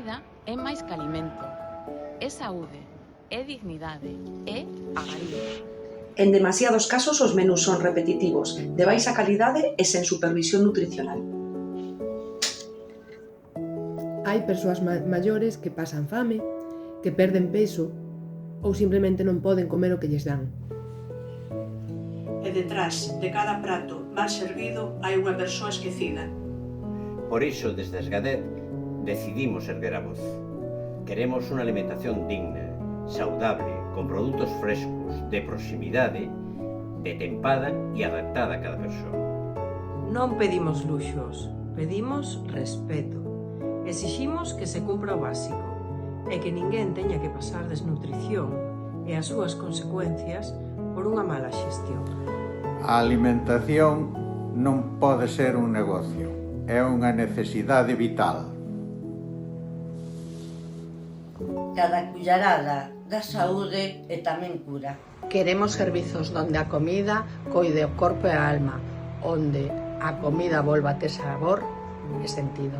comida é máis que alimento, é saúde, é dignidade, é agarimo. En demasiados casos os menús son repetitivos, de baixa calidade e sen supervisión nutricional. Hai persoas maiores que pasan fame, que perden peso ou simplemente non poden comer o que lles dan. E detrás de cada prato mal servido hai unha persoa esquecida. Por iso, desde Esgadet, decidimos erguer a voz. Queremos unha alimentación digna, saudable, con produtos frescos, de proximidade, de tempada e adaptada a cada persoa. Non pedimos luxos, pedimos respeto. Exiximos que se cumpra o básico e que ninguén teña que pasar desnutrición e as súas consecuencias por unha mala xestión. A alimentación non pode ser un negocio, é unha necesidade vital. Cada cullerada da saúde e tamén cura. Queremos servizos onde a comida coide o corpo e a alma, onde a comida volva a ter sabor e sentido.